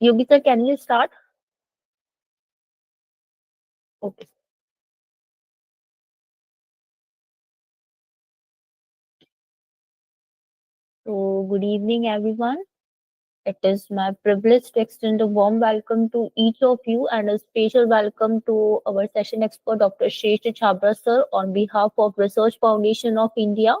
Yogi sir, can you start? Okay. So, good evening, everyone. It is my privilege to extend a warm welcome to each of you and a special welcome to our session expert, Dr. Shresh Chabra sir, on behalf of Research Foundation of India.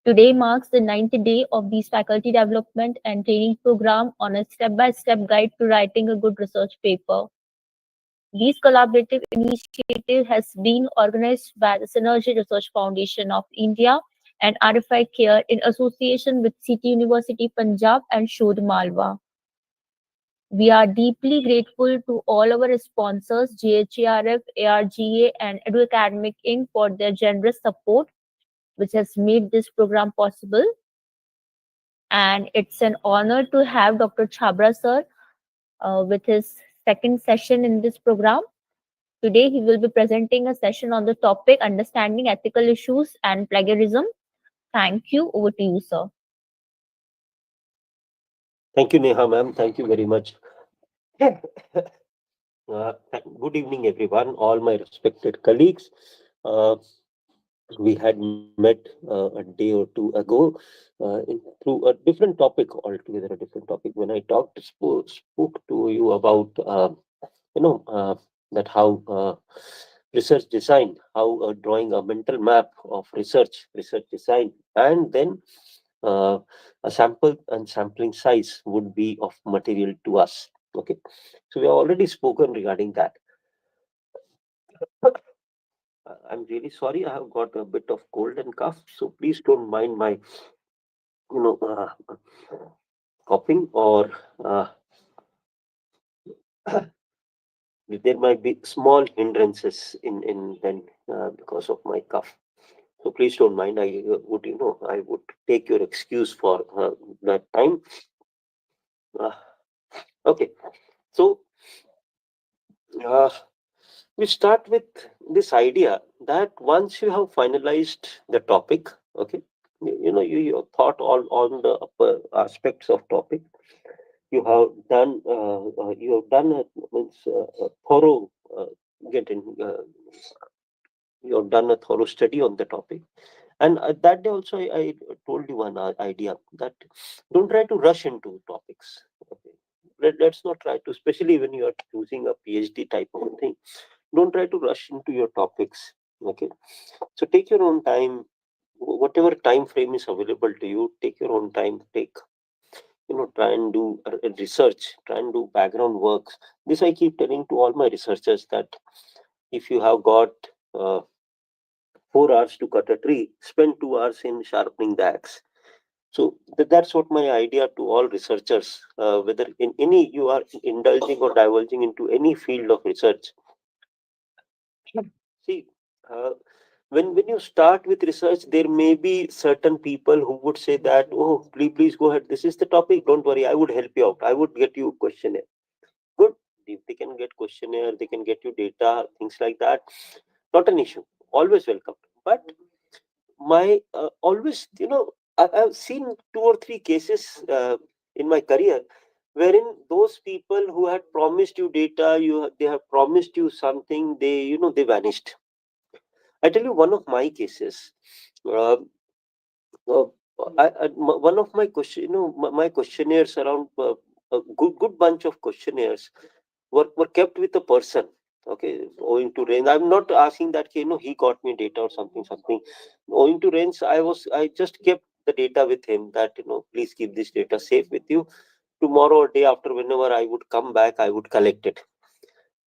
Today marks the ninth day of the faculty development and training program on a step-by-step guide to writing a good research paper. This collaborative initiative has been organized by the Synergy Research Foundation of India and RFI-CARE in association with City University Punjab and Shodh Malwa. We are deeply grateful to all our sponsors, GHARF, ARGA, and Edu Academic Inc. for their generous support, which has made this program possible. And it's an honor to have Dr. Chabra sir with his second session in this program. Today, he will be presenting a session on the topic Understanding Ethical Issues and Plagiarism. Thank you. Over to you, sir. Thank you, Neha, ma'am. Thank you very much. Good evening, everyone, all my respected colleagues. Uh, we had met a day or two ago through a different topic altogether, a different topic. When I spoke to you about, you know, that how research design, how drawing a mental map of research design, and then uh, a sample and sampling size would be of material to us. Okay, so we have already spoken regarding that. I'm really sorry. I have got a bit of cold and cough, so please don't mind my, you know, coughing or there might be small hindrances in because of my cough. So please don't mind. I would take your excuse for that time. Uh, okay, so uh, we start with this idea that once you have finalized the topic, okay, you thought all on the upper aspects of topic. You have done a thorough getting. You have done a thorough study on the topic, and that day also I told you one idea that don't try to rush into topics. Okay, let's not try to, especially when you are choosing a PhD type of thing. Don't try to rush into your topics. Okay, so take your own time. Whatever time frame is available to you, take your own time. Try and do research, try and do background works. This I keep telling to all my researchers that if you have got 4 hours to cut a tree, spend 2 hours in sharpening the axe. So that's what my idea to all researchers, whether in any you are indulging or divulging into any field of research. See, uh, when you start with research, there may be certain people who would say that, oh, please go ahead. This is the topic. Don't worry. I would help you out. I would get you questionnaire. Good. If they can get questionnaire, they can get you data, things like that. Not an issue. Always welcome. But my always, I've seen 2 or 3 cases in my career wherein those people who had promised you data, they have promised you something, they vanished. I tell you one of my cases. Uh, uh, One of my question, my questionnaires around a good bunch of questionnaires were kept with a person. Okay, owing to range. I'm not asking that he got me data or something. Owing to range, I just kept the data with him that please keep this data safe with you. Tomorrow or day after, whenever I would come back, I would collect it.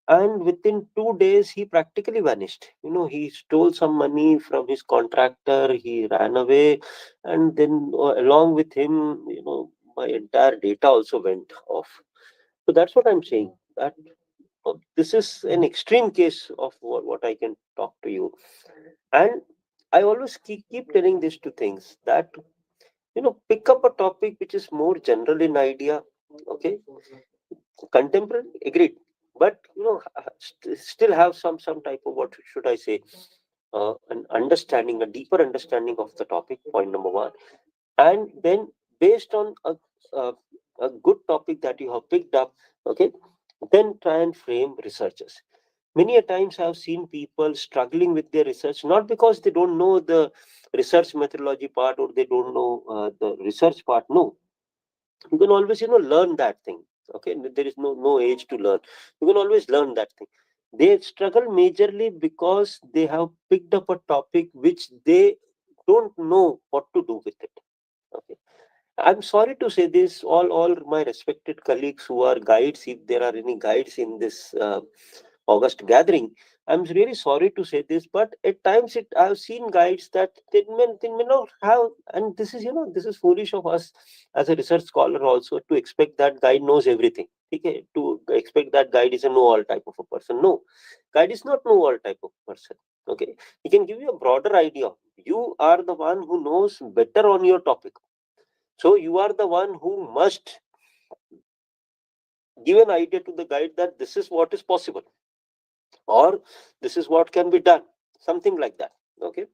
And within 2 days, he practically vanished. He stole some money from his contractor, he ran away, and then along with him, my entire data also went off. So that's what I'm saying. That this is an extreme case of what I can talk to you. And I always keep telling this to things that pick up a topic which is more general in idea. Okay, contemporary, agreed, but still have some type of, what should I say, an understanding, a deeper understanding of the topic. Point number one. And then based on a a good topic that you have picked up, okay, then try and frame researchers. Many a times I've seen people struggling with their research, not because they don't know the research methodology part or they don't know the research part. No, you can always learn that thing. Okay, there is no age to learn. You can always learn that thing. They struggle majorly because they have picked up a topic which they don't know what to do with it. Okay, I'm sorry to say this, all my respected colleagues who are guides, if there are any guides in this August gathering, I'm really sorry to say this, but at times I've seen guides that they may not have, and this is this is foolish of us as a research scholar also to expect that guide knows everything. Okay, to expect that guide is a know-all type of a person. No, guide is not know-all type of person. Okay, he can give you a broader idea. You are the one who knows better on your topic, so you are the one who must give an idea to the guide that this is what is possible or this is what can be done, something like that. Okay.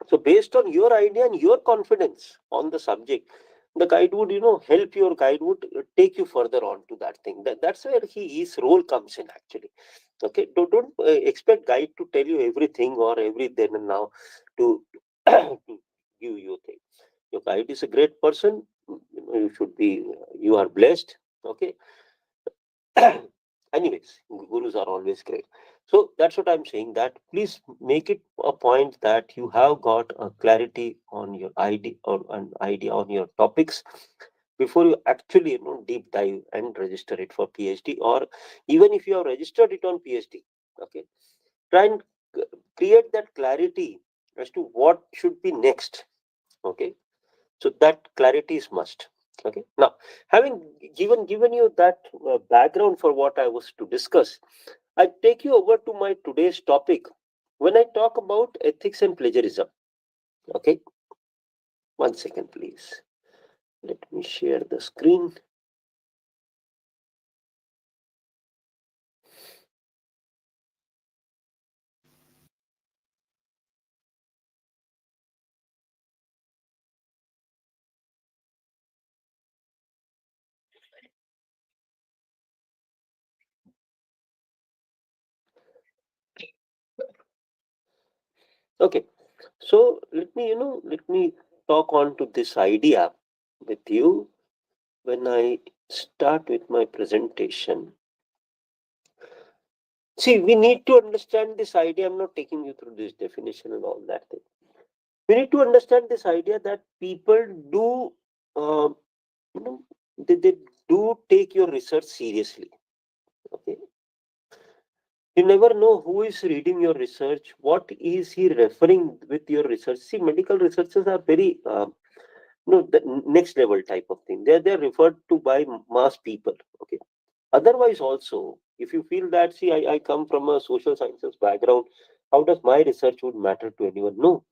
So based on your idea and your confidence on the subject, the guide would, help your guide would take you further on to that thing. That's where his role comes in actually. Okay. Don't expect guide to tell you everything or every then and now to to give you thing. Your guide is a great person. You should be, you are blessed. Okay. Anyways, gurus are always great. So that's what I'm saying, that please make it a point that you have got a clarity on your idea or an idea on your topics before you actually deep dive and register it for PhD, or even if you have registered it on PhD. Okay, try and create that clarity as to what should be next. Okay, so that clarity is must. Okay, now having given you that background for what I was to discuss, I take you over to my today's topic when I talk about ethics and plagiarism. Okay, one second please, let me share the screen. Okay, so let me talk on to this idea with you. When I start with my presentation, see, we need to understand this idea. I'm not taking you through this definition and all that thing. We need to understand this idea that people do, you know, they do take your research seriously. Okay, you never know who is reading your research. What is he referring with your research? See, medical researchers are very, the next level type of thing. They're referred to by mass people. Okay. Otherwise, also, if you feel that, see, I come from a social sciences background, how does my research would matter to anyone? No.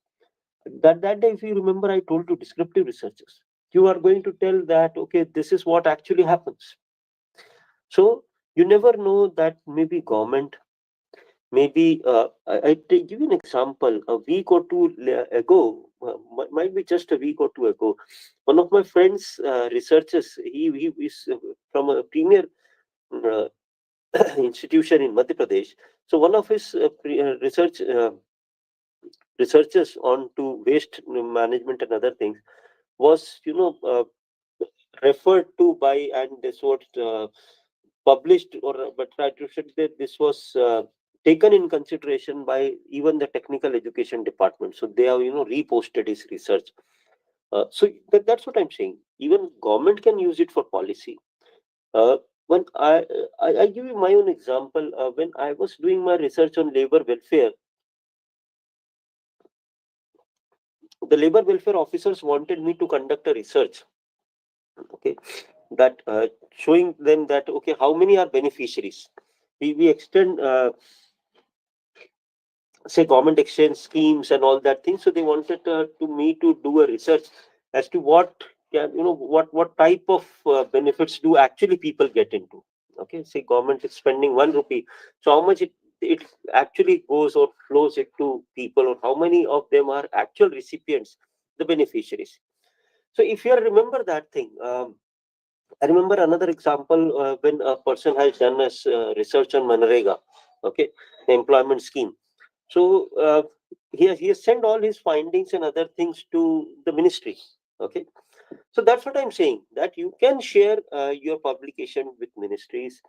That day, if you remember, I told you descriptive researchers. You are going to tell that, okay, this is what actually happens. So you never know that maybe government, maybe give you an example. A week or two ago, might be just a week or two ago, one of my friends, researchers, he is from a premier uh, institution in Madhya Pradesh. So one of his researchers on to waste management and other things was referred to by, and this was published, or but I should say this was taken in consideration by even the technical education department. So they have reposted his research. So that's what I'm saying. Even government can use it for policy. Uh, when I give you my own example. When I was doing my research on labor welfare, the labor welfare officers wanted me to conduct a research. Okay, that showing them that, okay, how many are beneficiaries. We extend, say, government exchange schemes and all that thing. So they wanted to me to do a research as to what can, what type of benefits do actually people get into. Okay, say government is spending 1 rupee, so how much it actually goes or flows it to people, or how many of them are actual recipients, the beneficiaries. So if you remember that thing, I remember another example when a person has done a research on Manrega, okay, the employment scheme. So he has sent all his findings and other things to the ministry. Okay, so that's what I'm saying, that you can share your publication with ministries,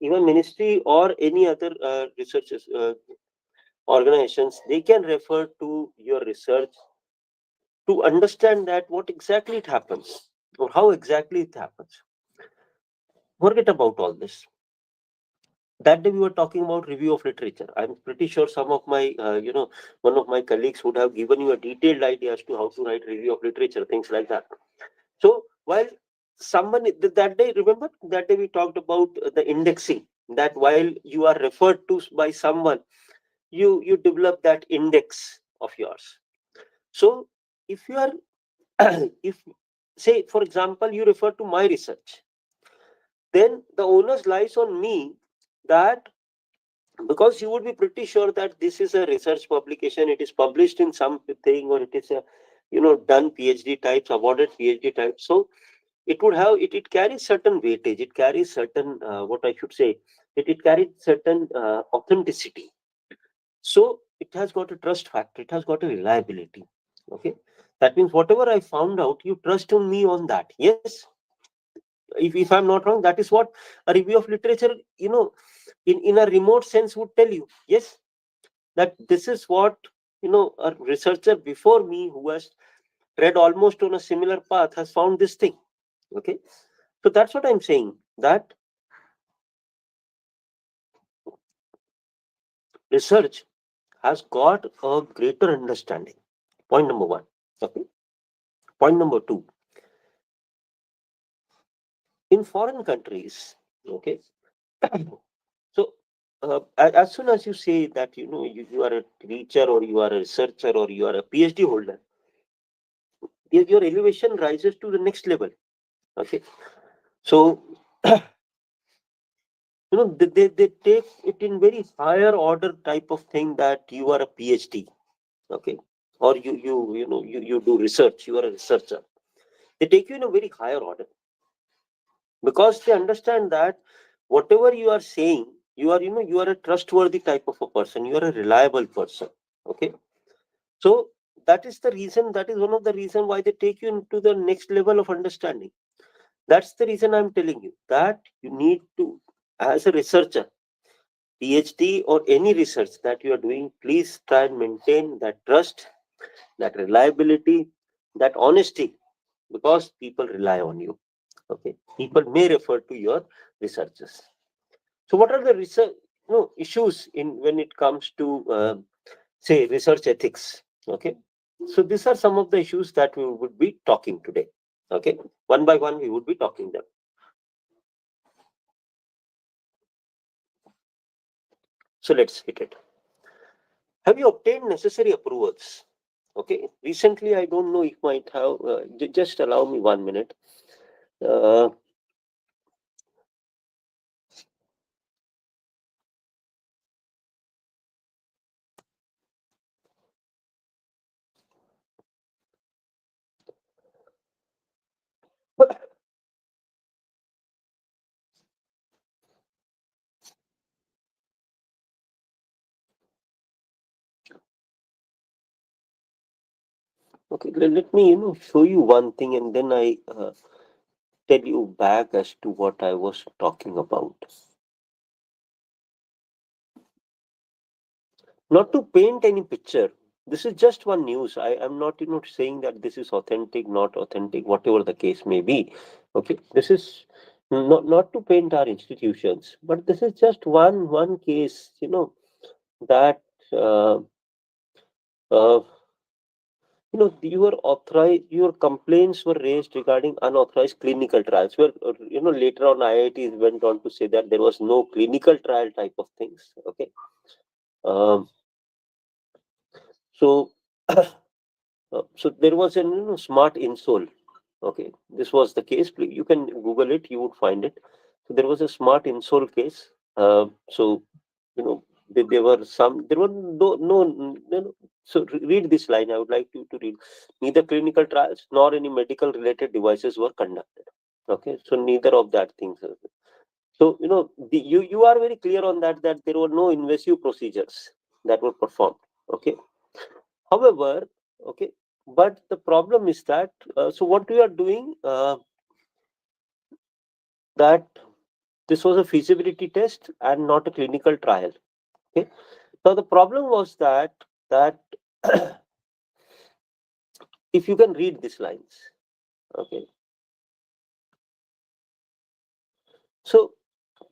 even ministry or any other researchers organizations. They can refer to your research to understand that what exactly it happens or how exactly it happens. Forget about all this. That day we were talking about review of literature. I'm pretty sure some of my one of my colleagues would have given you a detailed idea as to how to write review of literature, things like that. So while someone that day, remember that day we talked about the indexing, that while you are referred to by someone, you develop that index of yours. So if you are if, say for example, you refer to my research, then the onus lies on me, that because you would be pretty sure that this is a research publication, it is published in something, or it is a done PhD types, awarded PhD types. So it would have it carries certain weightage, it carries certain what I should say, it carries certain authenticity. So it has got a trust factor, it has got a reliability. Okay, that means whatever I found out, you trust on me on that. Yes, if I'm not wrong, that is what a review of literature, in a remote sense would tell you. Yes, that this is what a researcher before me who has read almost on a similar path has found this thing. Okay, so that's what I'm saying, that research has got a greater understanding. Point number one. Okay, point number two, in foreign countries. Okay, so as soon as you say that you are a teacher, or you are a researcher, or you are a PhD holder, your elevation rises to the next level. Okay, so they take it in very higher order type of thing, that you are a PhD. Okay, or you do research, you are a researcher. They take you in a very higher order, because they understand that whatever you are saying, you are a trustworthy type of a person, you are a reliable person. Okay, so that is the reason, that is one of the reason why they take you into the next level of understanding. That's the reason I'm telling you that you need to, as a researcher, PhD or any research that you are doing, please try and maintain that trust, that reliability, that honesty, because people rely on you. Okay, people may refer to your researches. So, what are the research issues in when it comes to say research ethics? Okay, so these are some of the issues that we would be talking today. Okay, one by one we would be talking them. So let's hit it. Have you obtained necessary approvals? Okay, recently I don't know if might have. Just allow me 1 minute. Uh, okay, let me show you one thing, and then I tell you back as to what I was talking about. Not to paint any picture. This is just one news. I am not saying that this is authentic, not authentic, whatever the case may be. Okay, this is not to paint our institutions, but this is just one case. That. Uh, your complaints were raised regarding unauthorized clinical trials, where later on IITs went on to say that there was no clinical trial type of things. Okay, um, so so there was a smart insole. Okay, this was the case. You can Google it, you would find it. So there was a smart insole case. So there were some, there were no. So read this line. I would like you to read. Neither clinical trials nor any medical related devices were conducted. Okay, so neither of that things. So you are very clear on that there were no invasive procedures that were performed. Okay. However, okay, but the problem is that so what we are doing, that this was a feasibility test and not a clinical trial. Okay. So the problem was that if you can read these lines, okay. So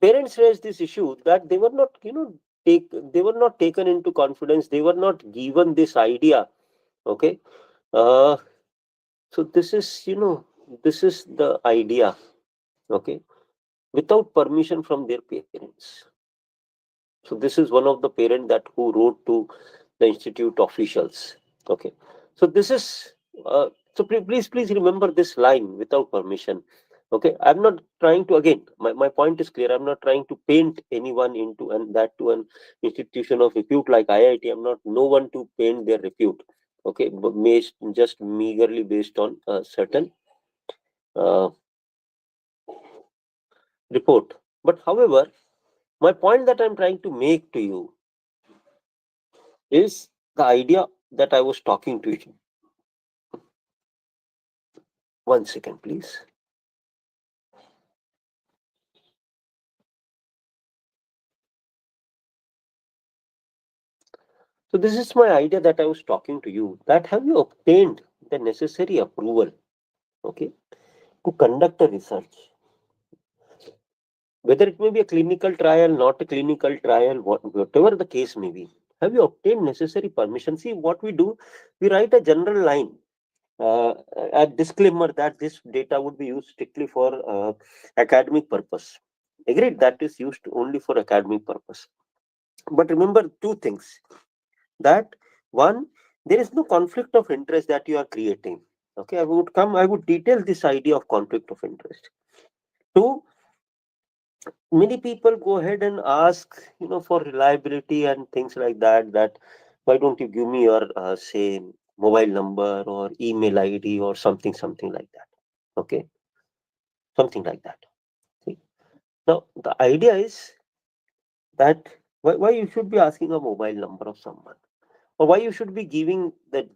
parents raised this issue that they were not, they were not taken into confidence. They were not given this idea. Okay. Uh, so this is the idea. Okay. Without permission from their parents. So this is one of the parent that who wrote to the institute officials. Okay. So this is so please remember this line, without permission. Okay. I'm not trying to, again, my point is clear. I'm not trying to paint anyone into, and that to an institution of repute like IIT. I'm not no one to paint their repute. Okay. But just meagerly based on a certain uh, report. But however, my point that I'm trying to make to you is the idea that I was talking to you. One second, please. So this is my idea that I was talking to you. That have you obtained the necessary approval, okay, to conduct a research? Whether it may be a clinical trial, not a clinical trial, whatever the case may be, have you obtained necessary permission? See, what we do, we write a general line, uh, a disclaimer that this data would be used strictly for academic purpose. Agreed, that is used only for academic purpose. But remember two things, that one, there is no conflict of interest that you are creating. Okay, I would detail this idea of conflict of interest. Two, many people go ahead and ask, for reliability and things like that why don't you give me your say mobile number or email ID or something like that. Okay, something like that. See? Now the idea is that why you should be asking a mobile number of someone, or why you should be giving the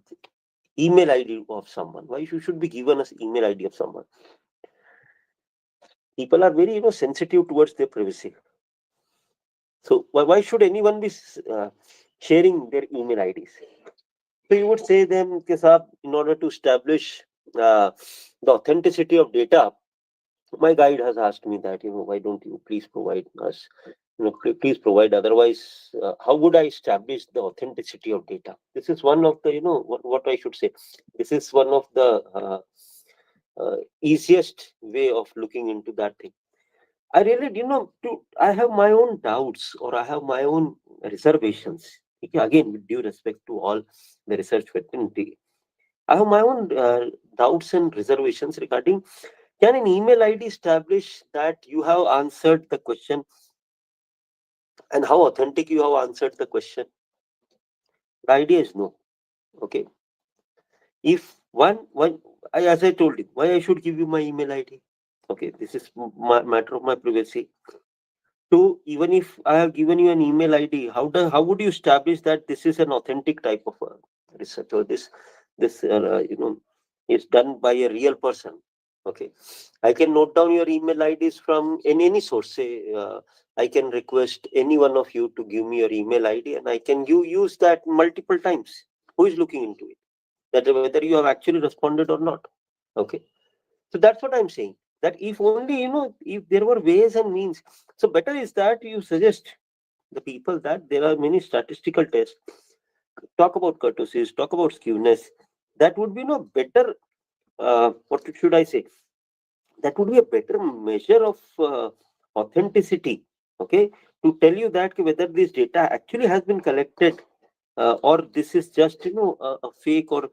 email ID of someone, why you should be given us email ID of someone. People are very sensitive towards their privacy. So why should anyone be sharing their email IDs? So you would say them, "Ke saab, in order to establish the authenticity of data, my guide has asked me that, why don't you please provide us, please provide, otherwise how would I establish the authenticity of data?" This is one of the, what I should say, this is one of the easiest way of looking into that thing. I really, I have my own doubts, or I have my own reservations. Okay, again, with due respect to all the research fraternity, I have my own doubts and reservations regarding, can an email ID establish that you have answered the question, and how authentic you have answered the question? The idea is no. Okay. If as I told you, why I should give you my email ID? Okay, this is matter of my privacy. So even if I have given you an email ID, how would you establish that this is an authentic type of research, or this is done by a real person? Okay, I can note down your email IDs from any source. Say I can request any one of you to give me your email ID, and I can use that multiple times. Who is looking into it? That whether you have actually responded or not. Okay, so that's what I'm saying. That if only, if there were ways and means, so better is that you suggest the people that there are many statistical tests. Talk about kurtosis, talk about skewness. That would be no better. What should I say? That would be a better measure of authenticity. Okay, to tell you that whether this data actually has been collected, or this is just a fake, or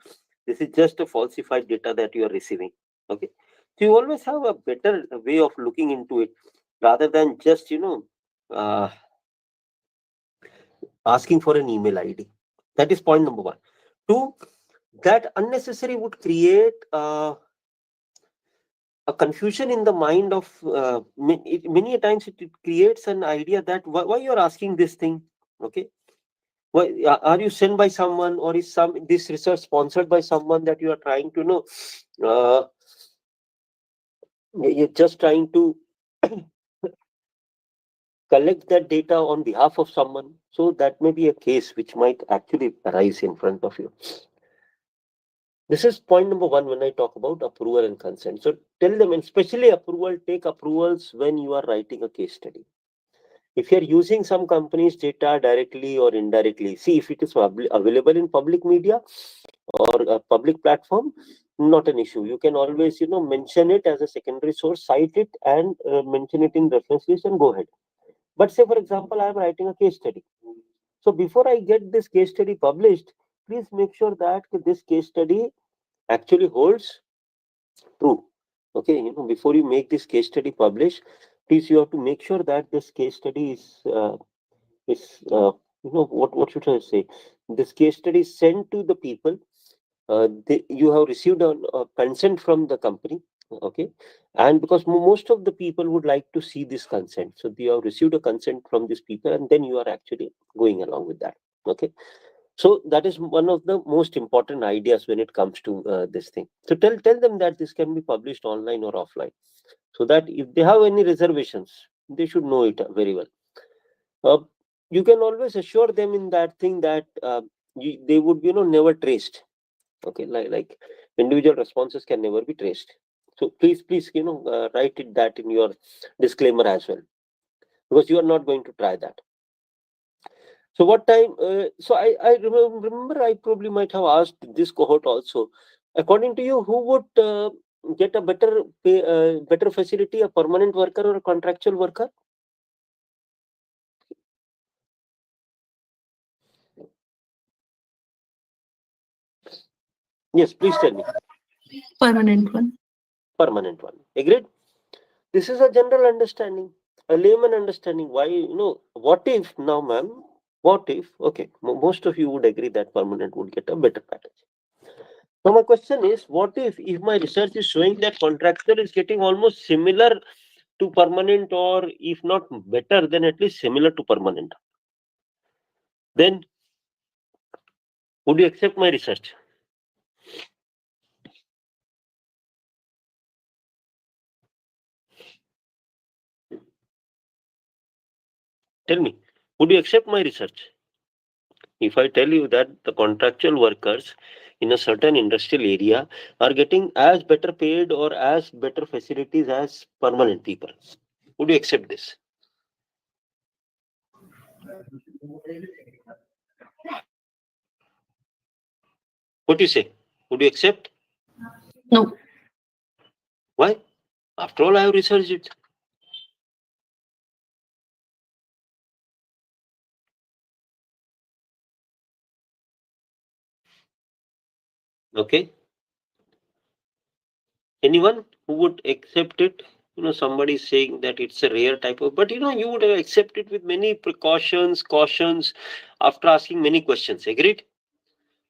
this is just a falsified data that you are receiving. Okay, so you always have a better way of looking into it, rather than just uh, asking for an email ID. That is point number one. Two, that unnecessary would create a confusion in the mind of many a times it creates an idea that why you're asking this thing. Okay, why are you sent by someone, or is some this research sponsored by someone that you are trying to know, you're just trying to collect that data on behalf of someone. So that may be a case which might actually arise in front of you. This is point number one when I talk about approval and consent. So tell them, and especially approval, take approvals when you are writing a case study. If you're using some company's data directly or indirectly, see if it is available in public media or a public platform, not an issue. You can always, mention it as a secondary source, cite it, and mention it in reference list and go ahead. But say, for example, I am writing a case study. So before I get this case study published, please make sure that this case study actually holds true. Okay, before you make this case study publish, please you have to make sure that this case study is what should I say? This case study is sent to the people. You have received a consent from the company. Okay, and because most of the people would like to see this consent, so you have received a consent from these people, and then you are actually going along with that. Okay, so that is one of the most important ideas when it comes to this thing. So tell them that this can be published online or offline, so that if they have any reservations, they should know it very well. uh, you can always assure them in that thing that they would be never traced. Okay, like individual responses can never be traced. So please write it that in your disclaimer as well, because you are not going to try that. So what time? So I remember I probably might have asked this cohort also. According to you, who would get a better facility, a permanent worker or a contractual worker? Yes, please tell me. Permanent one. Permanent one. Agreed. This is a general understanding, a layman understanding. Why, what if now, ma'am? What if? Okay, most of you would agree that permanent would get a better package. So my question is, what if my research is showing that contractor is getting almost similar to permanent, or if not better, then at least similar to permanent? Then would you accept my research? Tell me, would you accept my research? If I tell you that the contractual workers in a certain industrial area are getting as better paid or as better facilities as permanent people, would you accept this? What do you say? Would you accept? No. Why? After all, I have researched it. Okay. Anyone who would accept it? Somebody is saying that it's a rare type of, but you would have accepted it with many precautions, cautions, after asking many questions. Agreed?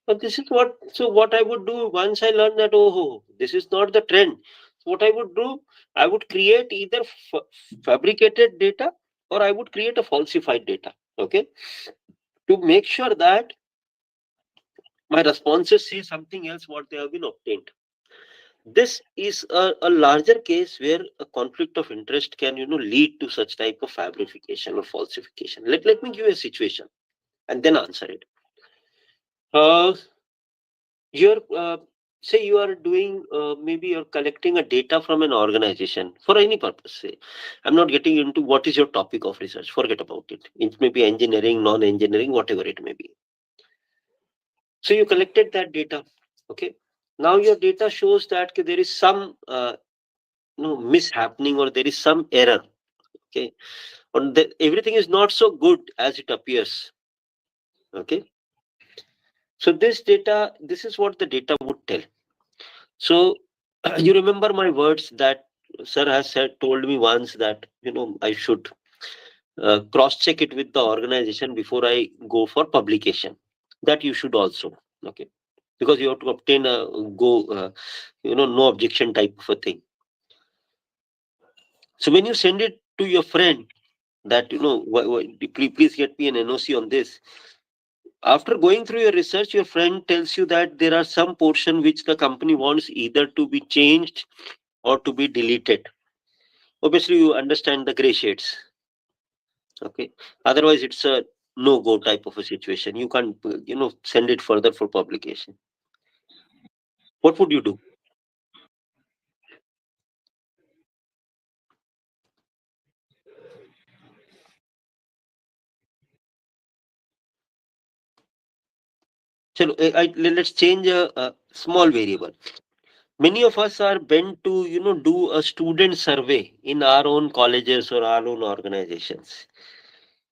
But this is what I would do once I learned that, oh, this is not the trend. So what I would do, I would create either fabricated data, or I would create a falsified data. Okay. To make sure that my responses say something else what they have been obtained. This is a larger case where a conflict of interest can, lead to such type of fabrication or falsification. Let me give you a situation and then answer it. Uh, you're say you are doing maybe you're collecting a data from an organization for any purpose. Say, I'm not getting into what is your topic of research. Forget about it. It may be engineering, non-engineering, whatever it may be. So you collected that data. Okay. Now your data shows that there is some mishappening, or there is some error. Okay, or everything is not so good as it appears. Okay, so this is what the data would tell. So you remember my words that sir has told me once that I should cross check it with the organization before I go for publication. That you should also. Okay, because you have to obtain a no objection type of a thing. So when you send it to your friend that, please get me an NOC on this. After going through your research, your friend tells you that there are some portion which the company wants either to be changed or to be deleted. Obviously, you understand the gray shades. Okay. Otherwise, it's a no go type of a situation. You can't, send it further for publication. What would you do? Chalo, let's change a small variable. Many of us are bent to, do a student survey in our own colleges or our own organizations.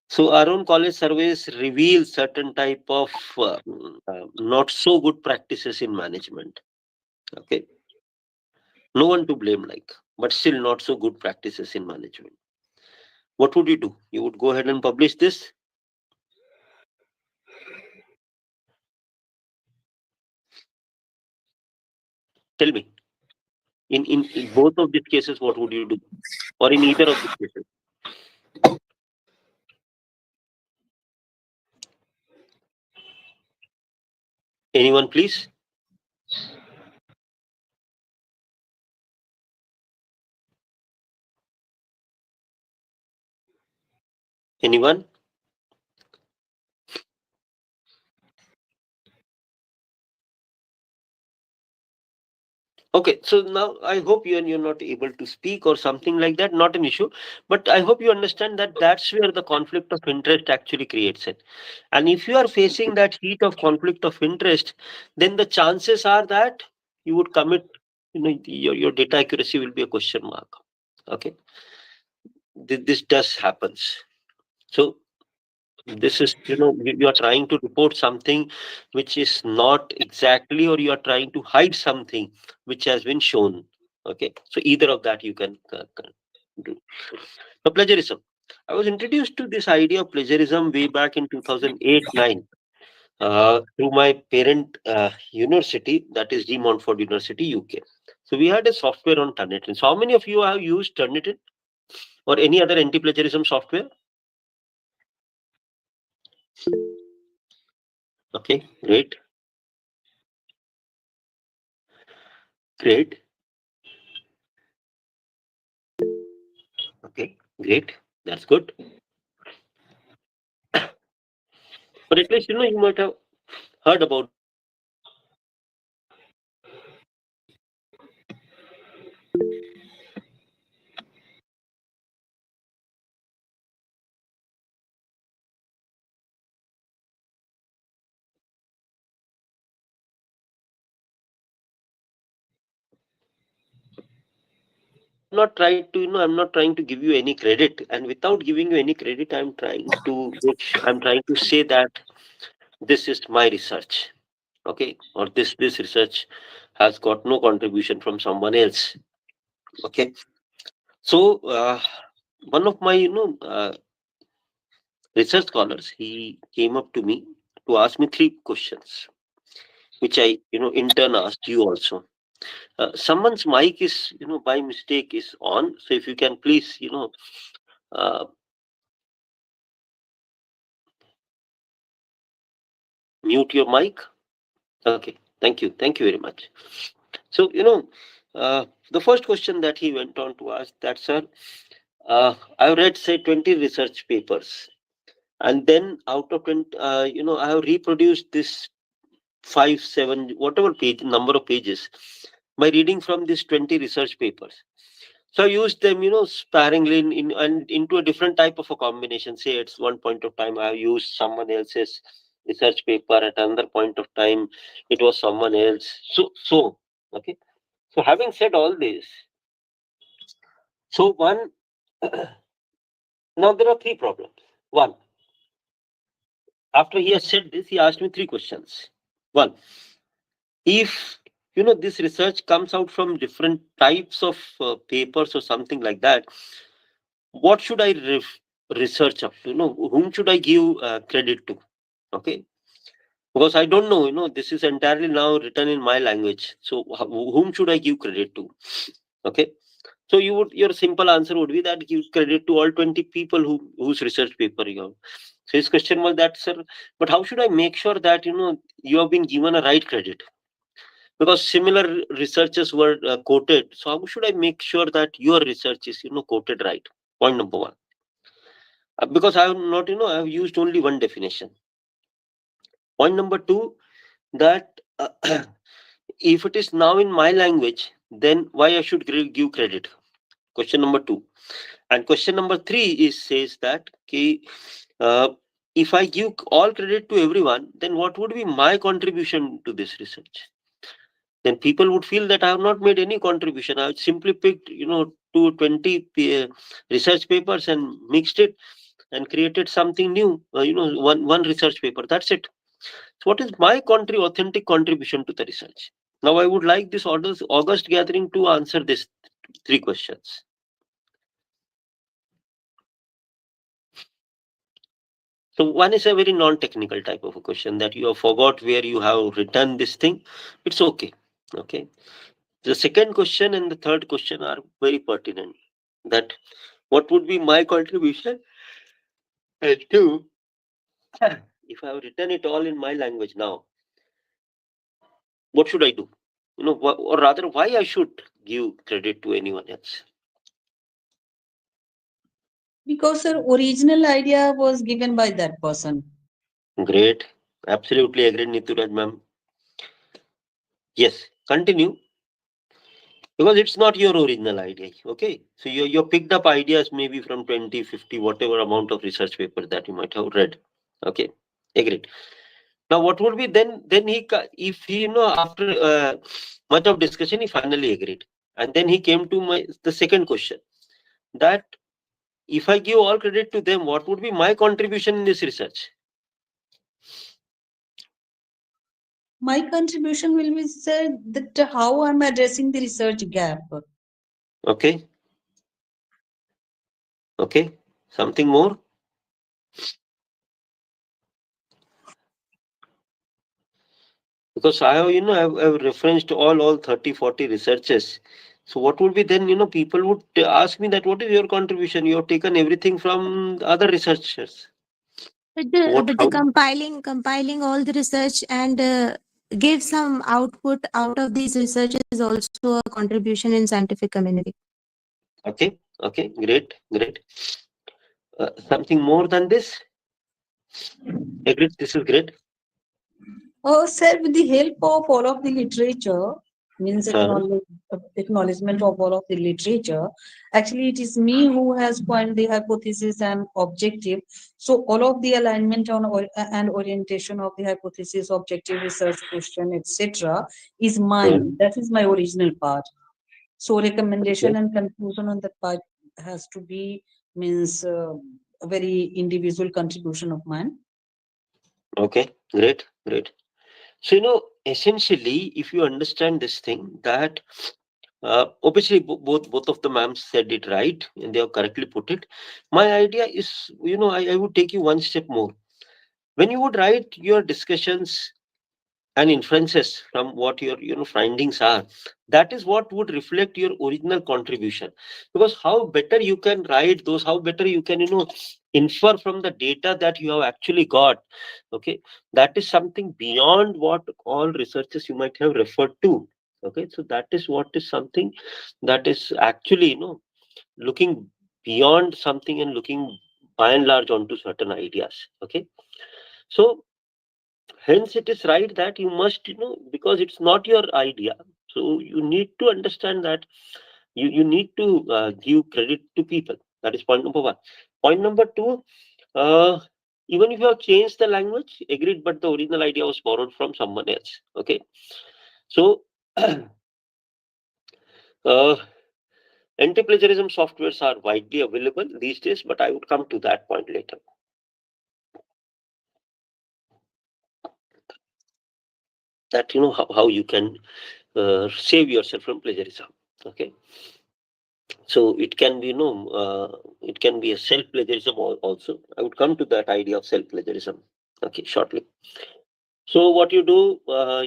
So our own college surveys reveal certain type of not so good practices in management. Okay, no one to blame, like, but still not so good practices in management. What would you do? You would go ahead and publish this? Tell me. In both of these cases, what would you do? Or in either of these cases? Anyone, please? Anyone? Okay, so now I hope you're not able to speak or something like that. Not an issue, but I hope you understand that that's where the conflict of interest actually creates it. And if you are facing that heat of conflict of interest, then the chances are that you would commit. Your data accuracy will be a question mark. Okay, this does happens. So this is, you are trying to report something which is not exactly, or you are trying to hide something which has been shown. Okay, so either of that you can do. So plagiarism, I was introduced to this idea of plagiarism way back in 2008-9 through my parent university, that is de Montfort University, UK. So we had a software on Turnitin. So how many of you have used Turnitin or any other anti-plagiarism software? Okay, great, great. Okay, great. That's good. But at least, you might have heard about. Not trying to, I'm not trying to give you any credit, and without giving you any credit, I'm trying to say that this is my research. Okay, or this research has got no contribution from someone else. Okay, so one of my, research scholars, he came up to me to ask me three questions, which I, in turn asked you also. Someone's mic is, by mistake is on. So if you can please, uh, mute your mic. Okay. Thank you. Thank you very much. So, the first question that he went on to ask that, sir, I've read, say, 20 research papers. And then out of 20, I have reproduced this 5, 7, whatever page, number of pages by reading from these 20 research papers. So I used them, sparingly in and into a different type of a combination. Say at one point of time I used someone else's research paper. At another point of time, it was someone else. So okay. So having said all this, so one now there are three problems. One, after he has said this, he asked me three questions. One, if this research comes out from different types of papers or something like that, what should I research up to? Whom should I give credit to? Okay, because I don't know. This is entirely now written in my language. So whom should I give credit to? Okay. So your simple answer would be that give credit to all 20 people whose research paper you have. So his question was that, sir, but how should I make sure that you have been given a right credit? Because similar researchers were quoted. So how should I make sure that your research is quoted right? Point number one. Because I have not, I have used only one definition. Point number two, that if it is now in my language, then why I should give credit? Question number two. And question number three is says that uh, if I give all credit to everyone, then what would be my contribution to this research? Then people would feel that I have not made any contribution. I simply picked, 20 research papers and mixed it and created something new. One research paper. That's it. So, what is my authentic contribution to the research? Now, I would like this August gathering to answer these three questions. So one is a very non-technical type of a question that you have forgot where you have written this thing. It's okay. Okay. The second question and the third question are very pertinent. That what would be my contribution? And two, if I have written it all in my language now, what should I do? Or rather, why I should give credit to anyone else? Because her original idea was given by that person. Great. Absolutely agreed, Nituraj ma'am. Yes, continue. Because it's not your original idea. Okay. So you picked up ideas maybe from 20, 50, whatever amount of research papers that you might have read. Okay. Agreed. Now, what would be then if he, after much of discussion, he finally agreed. And then he came to the second question that if I give all credit to them, what would be my contribution in this research? My contribution will be said that how I'm addressing the research gap. Okay. Okay. Something more? Because I have, I've referenced all 30, 40 researchers. So what would be then, people would ask me that what is your contribution? You have taken everything from the other researchers. What But the how compiling all the research and give some output out of these research is also a contribution in scientific community. okay, great. Something more than this? Agreed, this is great. Oh, sir, with the help of all of the literature, means Uh, acknowledgement of all of the literature. Actually, it is me who has coined the hypothesis and objective. So all of the alignment and orientation of the hypothesis, objective, research question, etc., is hmm, mine. That is my original part. So recommendation okay, and conclusion on that part has to be means a very individual contribution of mine. okay, great. So, essentially, if you understand this thing, that obviously both of the ma'ams said it right and they have correctly put it. My idea is, I would take you one step more. When you would write your discussions and inferences from what your findings are, that is what would reflect your original contribution. Because how better you can write those, how better you can infer from the data that you have actually got. Okay, that is something beyond what all researchers you might have referred to. Okay, so that is what is something that is actually looking beyond something and looking by and large onto certain ideas. Okay, so hence it is right that you must because it's not your idea, so you need to understand that you need to give credit to people. That is point number one. Point number two, uh, even if you have changed the language, agreed, but the original idea was borrowed from someone else. Okay, so uh, anti-plagiarism softwares are widely available these days, but I would come to that point later. That how you can save yourself from plagiarism. Okay, so it can be it can be a self plagiarism also. I would come to that idea of self plagiarism, okay, shortly. So what you do,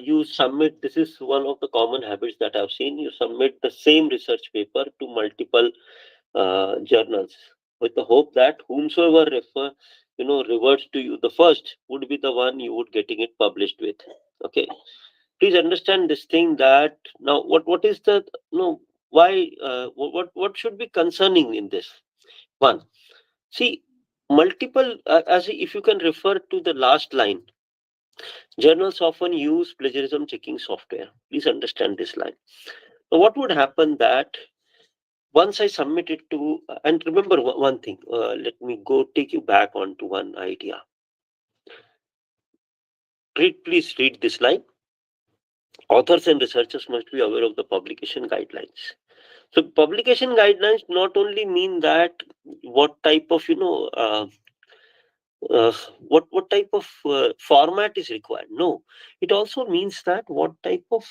you submit. This is one of the common habits that I've seen. You submit the same research paper to multiple journals with the hope that whomsoever reverts to you the first would be the one you would getting it published with. Okay, please understand this thing that now what is the why what should be concerning in this one. See, multiple as if you can refer to the last line, journals often use plagiarism checking software. Please understand this line. Now, what would happen that once I submit it to, and remember one thing, let me go take you back onto one idea. Please read this line. Authors and researchers must be aware of the publication guidelines. So publication guidelines not only mean that what type of what type of format is required. No, it also means that what type of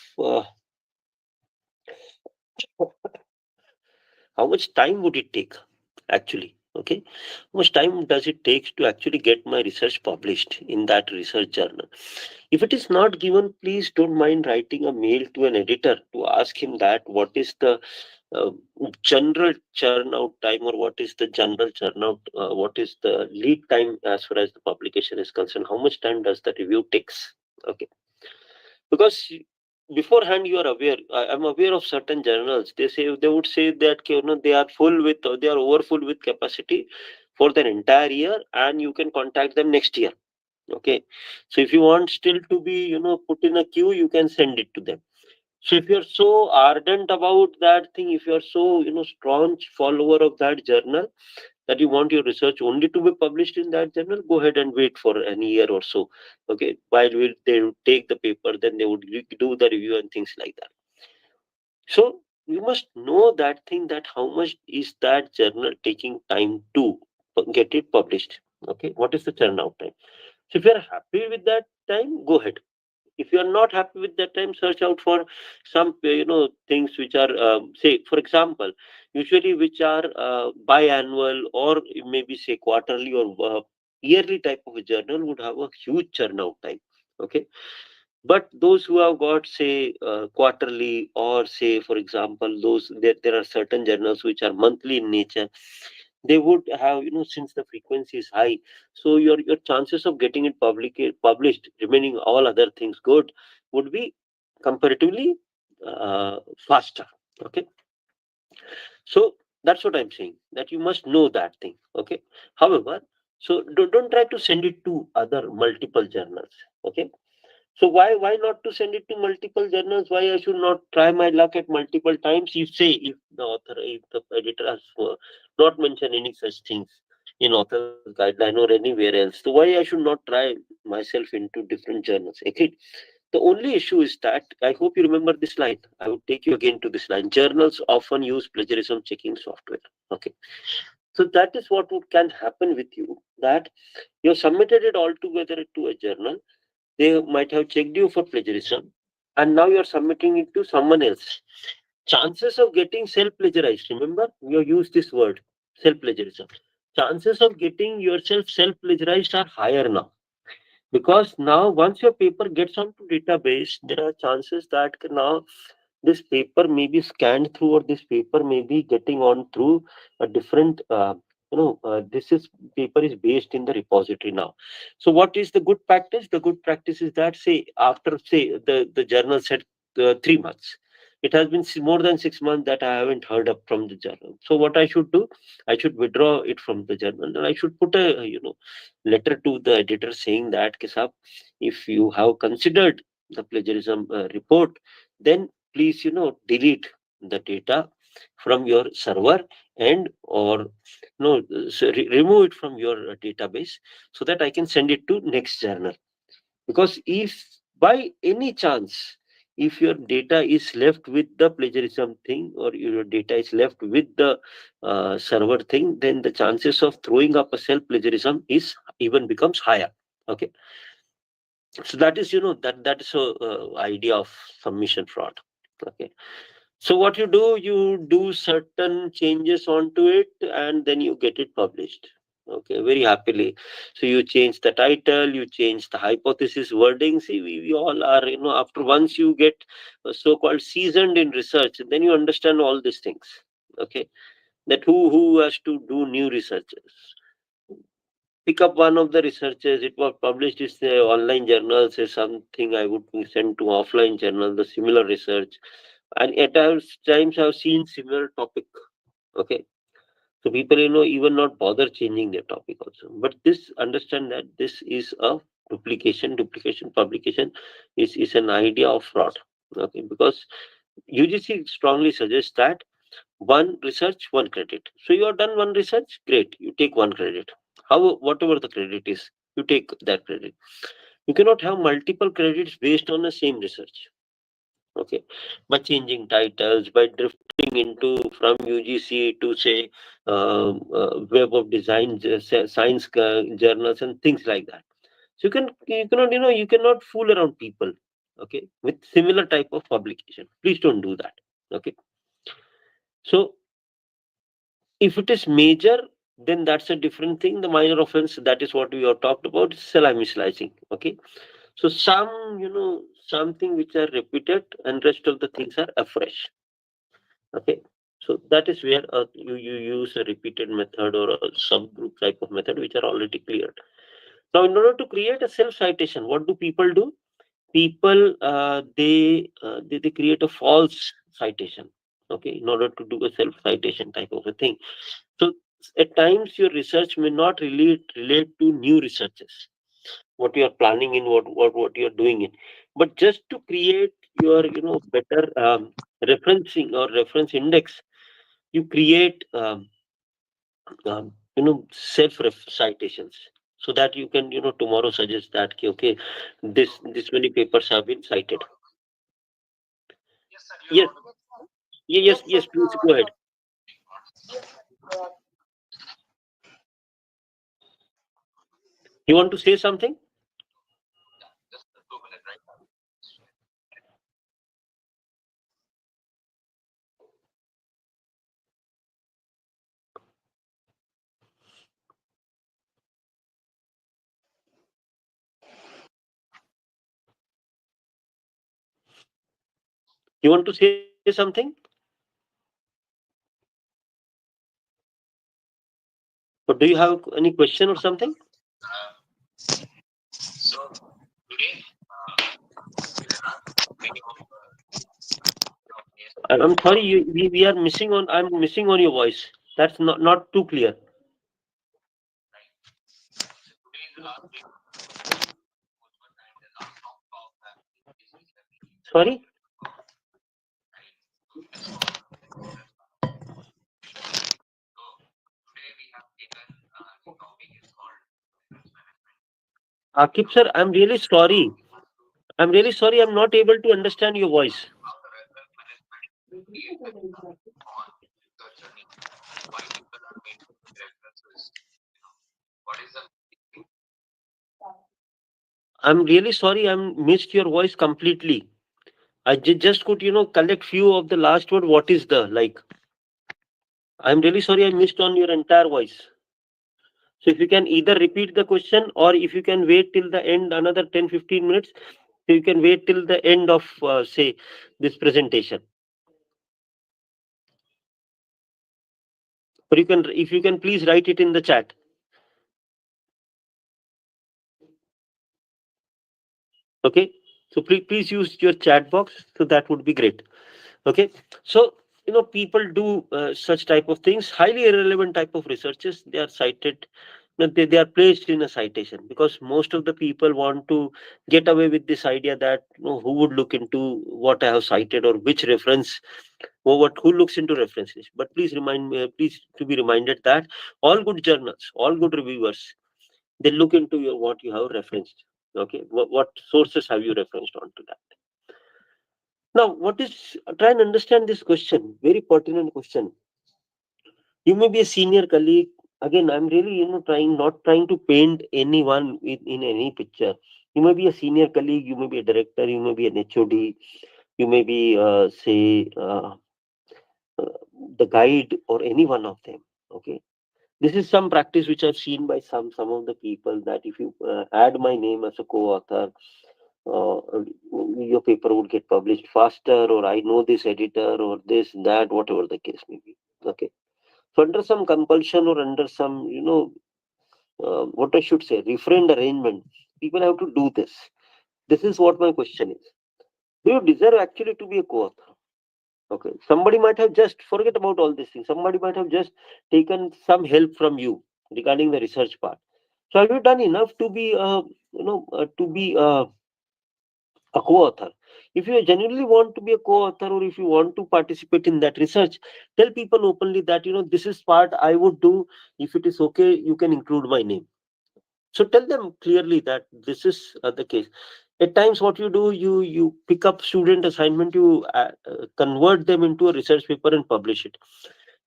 how much time would it take actually. Okay, how much time does it take to actually get my research published in that research journal? If it is not given, please don't mind writing a mail to an editor to ask him that what is the uh, general churn out time, or what is the general churn out, what is the lead time as far as the publication is concerned, how much time does the review takes. Okay, because beforehand you are aware, I'm aware of certain journals, they would say that they are full with, they are over full with capacity for their entire year, and you can contact them next year. Okay, so if you want still to be put in a queue, you can send it to them. So if you're so ardent about that thing, if you're so strong follower of that journal, that you want your research only to be published in that journal, go ahead and wait for an year or so. Okay, while they would take the paper, then they would do the review and things like that. So you must know that thing, that how much is that journal taking time to get it published. Okay, what is the turnout time? So if you're happy with that time, go ahead. If you are not happy with that time, search out for some things which are say, for example, usually which are biannual, or maybe say quarterly or yearly type of a journal would have a huge turnout time. Okay, but those who have got say quarterly, or say for example those, there are certain journals which are monthly in nature, they would have, since the frequency is high, so your chances of getting it published, remaining all other things good, would be comparatively faster. Okay, so that's what I'm saying, that you must know that thing. Okay, however, so don't try to send it to other multiple journals. Okay, so why not to send it to multiple journals? Why I should not try my luck at multiple times? You say, if the author, if the editor has not mentioned any such things in author's guideline or anywhere else, so why I should not try myself into different journals? Agreed. The only issue is that, I hope you remember this line. I would take you again to this line. Journals often use plagiarism checking software. Okay. So that is what can happen with you, that you have submitted it all together to a journal, they might have checked you for plagiarism, and now you're submitting it to someone else. Chances of getting self plagiarized, remember, we have used this word, self plagiarism. Chances of getting yourself self plagiarized are higher now, because now once your paper gets onto database, there are chances that now this paper may be scanned through, or this paper may be getting on through a different this is paper is based in the repository now. So what is the good practice? The good practice is that, say, after, say, the journal said 3 months, it has been more than 6 months that I haven't heard up from the journal. So what I should do, I should withdraw it from the journal, and I should put a letter to the editor saying that, Kisab, if you have considered the plagiarism report, then please delete the data from your server, and or remove it from your database, so that I can send it to next journal. Because if by any chance, if your data is left with the plagiarism thing, or your data is left with the server thing, then the chances of throwing up a self plagiarism is even becomes higher. Okay, so that is that is a idea of submission fraud. Okay, so what you do certain changes onto it, and then you get it published. Okay, very happily. So you change the title, you change the hypothesis wording. See, we all are, after once you get so-called seasoned in research, then you understand all these things. Okay, that who has to do new researches. Pick up one of the researches. It was published in the online journal. Say something I would send to offline journal. The similar research, and at times I've seen similar topic. Okay, so people, even not bother changing their topic also. But this understand that this is a duplication, publication is an idea of fraud. Okay, because UGC strongly suggests that one research, one credit. So you have done one research, great, you take one credit. How whatever the credit is, you take that credit. You cannot have multiple credits based on the same research. Okay, by changing titles, by drifting into from UGC to say web of design science journals and things like that. So you cannot you cannot fool around people. Okay, with similar type of publication, please don't do that. Okay, so if it is major, then that's a different thing. The minor offense, that is what we have talked about, is salami slicing. Okay, so something which are repeated and rest of the things are afresh. Okay, so that is where you use a repeated method or a subgroup type of method which are already cleared. Now, in order to create a self citation, what do people do? People they create a false citation. Okay, in order to do a self citation type of a thing. So at times your research may not relate to new researches, what you are planning in, what you are doing in, but just to create your better referencing or reference index, you create self citations, so that you can tomorrow suggest that okay, this many papers have been cited. Yes, yes, please go ahead. You want to say something? You want to say something? Or do you have any question or something? I'm sorry, we are missing on. I'm missing on your voice. That's not too clear. Sorry. Akib sir, I'm really sorry. I'm really sorry. I'm not able to understand your voice. I'm really sorry. I missed your voice completely. I just could, collect few of the last word. What is the like? I'm really sorry. I missed on your entire voice. So if you can either repeat the question, or if you can wait till the end another 10-15 minutes, so you can wait till the end of say this presentation. Or you can, if you can, please write it in the chat. Okay. So please use your chat box. So that would be great. Okay, so people do such type of things, highly irrelevant type of researches. They are cited, they are placed in a citation, because most of the people want to get away with this idea that who would look into what I have cited, or which reference, or who looks into references. But please remind me, please to be reminded that all good journals, all good reviewers, they look into your what you have referenced. Okay, what sources have you referenced onto that. Now, what is, try and understand this question, very pertinent question. You may be a senior colleague. Again, I'm really, not trying to paint anyone in any picture. You may be a senior colleague, you may be a director, you may be an HOD, you may be, say, uh, the guide, or any one of them. Okay. This is some practice which I've seen by some of the people, that if you add my name as a co-author, uh, your paper would get published faster, or I know this editor, or this, that, whatever the case may be. Okay. So under some compulsion, or under some, what I should say, refrained arrangement, people have to do this. This is what my question is. Do you deserve actually to be a co-author? Okay. Somebody might have just, forget about all these things. Somebody might have just taken some help from you regarding the research part. So have you done enough to be, a co-author? If you genuinely want to be a co-author, or if you want to participate in that research, tell people openly that, this is part I would do. If it is okay, you can include my name. So tell them clearly that this is the case. At times, what you do, you pick up student assignment, you convert them into a research paper and publish it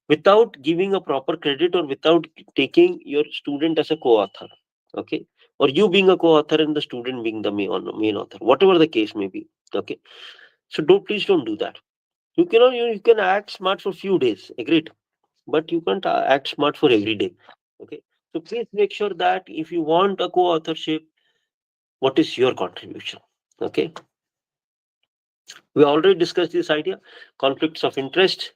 without giving a proper credit, or without taking your student as a co-author. Okay. Or you being a co-author and the student being the main author, whatever the case may be. Okay. So please don't do that. You cannot, you can act smart for few days, agreed, but you can't act smart for every day. Okay. So please make sure that if you want a co-authorship, what is your contribution? Okay. We already discussed this idea, conflicts of interest.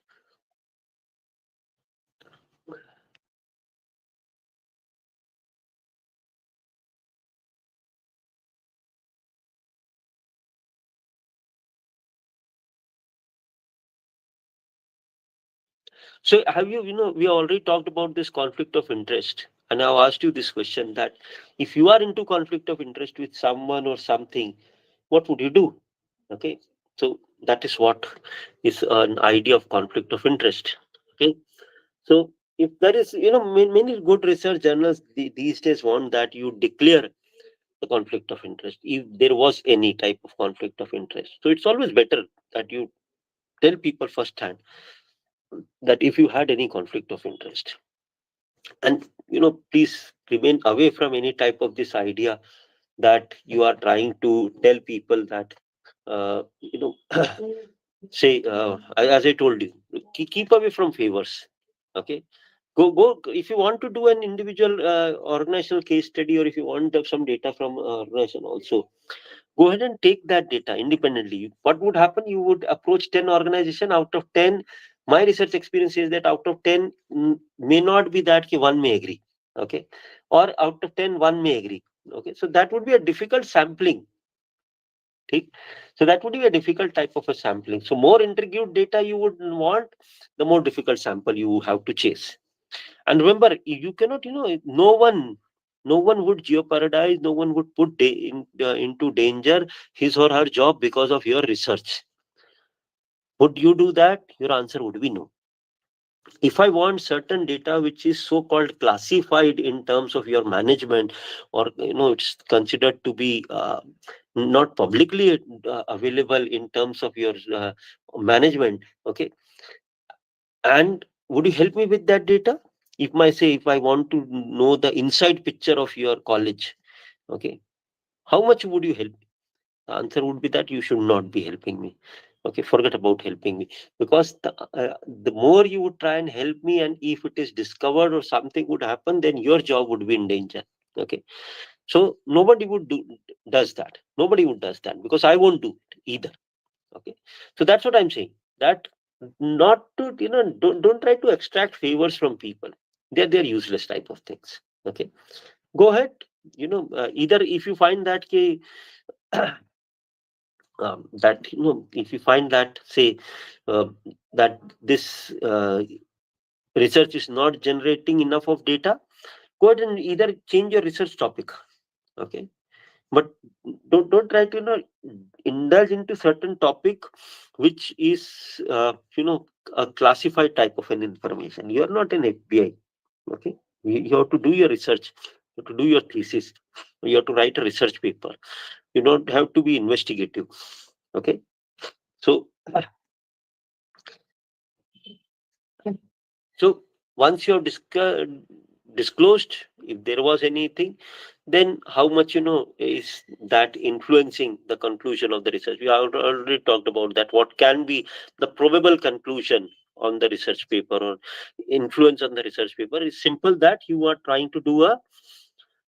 So have you, we already talked about this conflict of interest. And I've asked you this question, that if you are into conflict of interest with someone or something, what would you do? Okay. So that is what is an idea of conflict of interest. Okay. So if there is, many good research journals these days want that you declare the conflict of interest if there was any type of conflict of interest. So it's always better that you tell people firsthand that if you had any conflict of interest. And please remain away from any type of this idea that you are trying to tell people that, uh, you know say, as I told you, keep away from favors. Okay. Go if you want to do an individual organizational case study, or if you want to have some data from organization also, go ahead and take that data independently. What would happen? You would approach 10 organization. Out of 10, my research experience says that out of 10, may not be that one may agree. Okay. Or out of 10, one may agree. Okay. So that would be a difficult sampling. Okay. So that would be a difficult type of a sampling. So more intricate data you would want, the more difficult sample you have to chase. And remember, you cannot, no one would jeopardize, no one would put into danger his or her job because of your research. Would you do that? Your answer would be no. If I want certain data which is so called classified in terms of your management, or it's considered to be not publicly available in terms of your management. Okay. And would you help me with that data? If I want to know the inside picture of your college, okay, how much would you help me? The answer would be that you should not be helping me. Okay, forget about helping me, because the more you would try and help me, and if it is discovered or something would happen, then your job would be in danger. Okay, so nobody would does that. Nobody would does that, because I won't do it either. Okay. So that's what I'm saying, that not to, don't try to extract favors from people. They're useless type of things. Okay. Go ahead. Either if you find that that if you find that, say, uh, that this research is not generating enough of data, go ahead and either change your research topic. Okay. But don't try to indulge into certain topic which is a classified type of an information. You are not an FBI. Okay. You have to do your research. You have to do your thesis. You have to write a research paper. You don't have to be investigative. Okay. So so once you have disclosed if there was anything, then how much is that influencing the conclusion of the research? We have already talked about that. What can be the probable conclusion on the research paper or influence on the research paper is simple, that you are trying to do a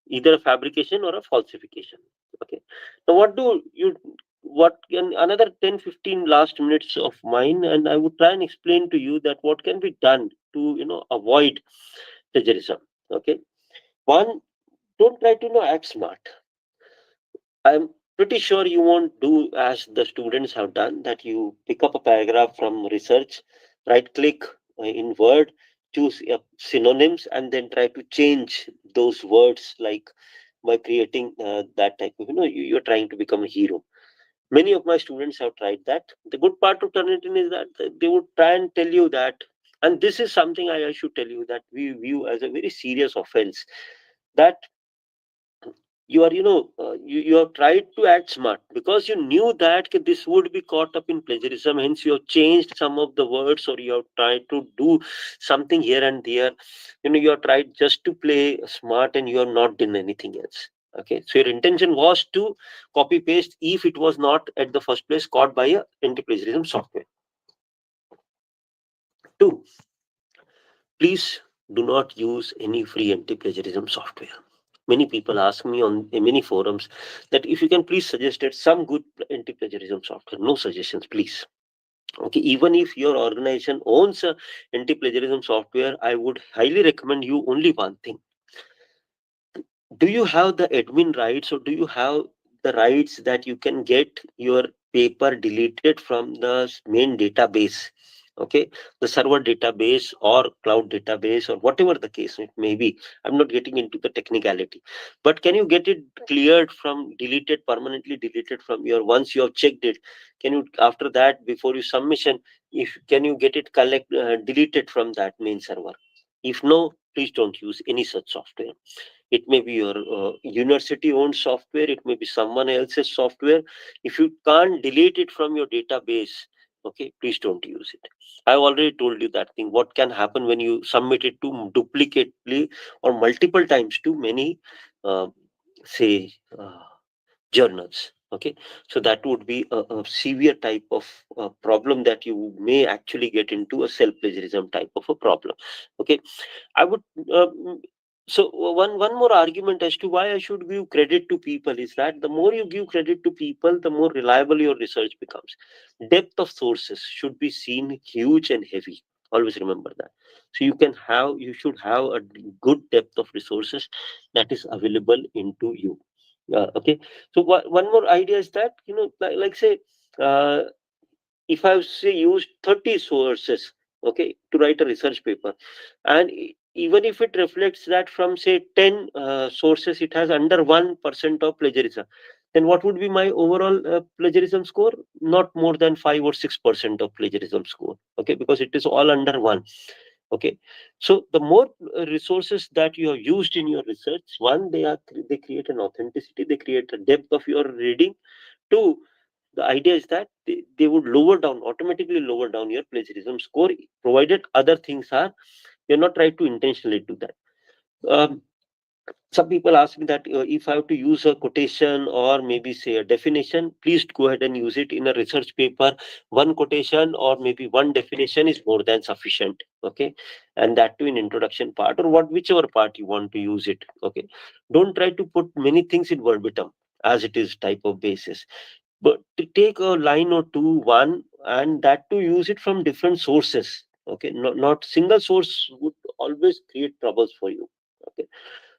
either a fabrication or a falsification. Okay. Now what do you, what can another 10-15 last minutes of mine, and I would try and explain to you that what can be done to avoid plagiarism. Okay. One, don't try to act smart. I'm pretty sure you won't do as the students have done, that you pick up a paragraph from research, right click in Word, choose synonyms, and then try to change those words, like by creating that type of, you're trying to become a hero. Many of my students have tried that. The good part of Turnitin is that they would try and tell you that, and this is something I should tell you, that we view as a very serious offense, that you are you have tried to act smart because you knew that this would be caught up in plagiarism, hence you have changed some of the words, or you have tried to do something here and there. You have tried just to play smart, and you have not done anything else. Okay, so your intention was to copy paste, if it was not at the first place caught by a anti-plagiarism software. Two, please do not use any free anti-plagiarism software. Many people ask me on many forums that if you can please suggest some good anti-plagiarism software. No suggestions, please. Okay, even if your organization owns a anti-plagiarism software, I would highly recommend you only one thing. Do you have the admin rights, or do you have the rights that you can get your paper deleted from the main database? Okay, the server database or cloud database, or whatever the case it may be. I'm not getting into the technicality, but can you get it cleared from, deleted, permanently deleted from your, once you have checked it, can you, after that, before you submission, if can you get it deleted from that main server? If no, please don't use any such software. It may be your university owned software, it may be someone else's software. If you can't delete it from your database, okay, please don't use it. I've already told you that thing, what can happen when you submit it to duplicately or multiple times to many uh, say journals. Okay, so that would be a severe type of problem, that you may actually get into a self plagiarism type of a problem. Okay, I would so one more argument as to why I should give credit to people is that the more you give credit to people, the more reliable your research becomes. Depth of sources should be seen huge and heavy. Always remember that. So you should have a good depth of resources that is available into you. Okay. So one more idea is that, like say, uh, if I've say used 30 sources, okay, to write a research paper, and even if it reflects that from say 10 sources it has under 1% of plagiarism, then what would be my overall plagiarism score? Not more than 5 or 6% of plagiarism score. Okay, because it is all under one. Okay, so the more resources that you have used in your research, one, they create an authenticity, they create a depth of your reading. Two, the idea is that they would automatically lower down your plagiarism score, provided other things are, you're not trying to intentionally do that. Some people ask me that if I have to use a quotation or maybe say a definition, please go ahead and use it in a research paper. One quotation or maybe one definition is more than sufficient. Okay, and that too in introduction part, or whichever part you want to use it. Okay, don't try to put many things in verbatim as it is type of basis, but to take a line or two, one, and that to use it from different sources. Okay, not single source would always create troubles for you. Okay,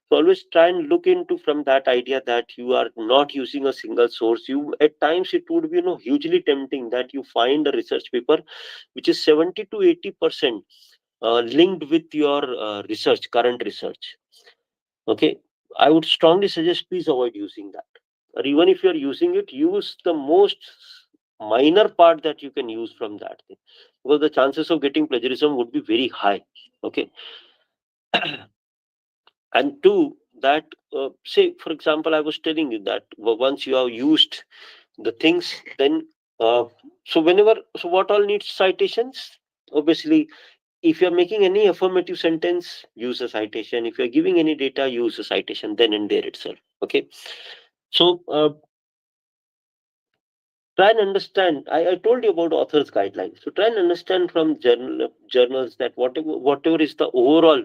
so always try and look into from that idea that you are not using a single source. You, at times it would be hugely tempting that you find a research paper which is 70 to 80% linked with your current research. Okay, I would strongly suggest please avoid using that. Or even if you are using it, use the most minor part that you can use from that thing, because the chances of getting plagiarism would be very high. Okay, and two, that say for example, I was telling you that once you have used the things, then uh, so what all needs citations? Obviously, if you're making any affirmative sentence, use a citation. If you're giving any data, use a citation then and there itself. Okay, so try and understand. I told you about authors guidelines, so try and understand from journals that whatever is the overall,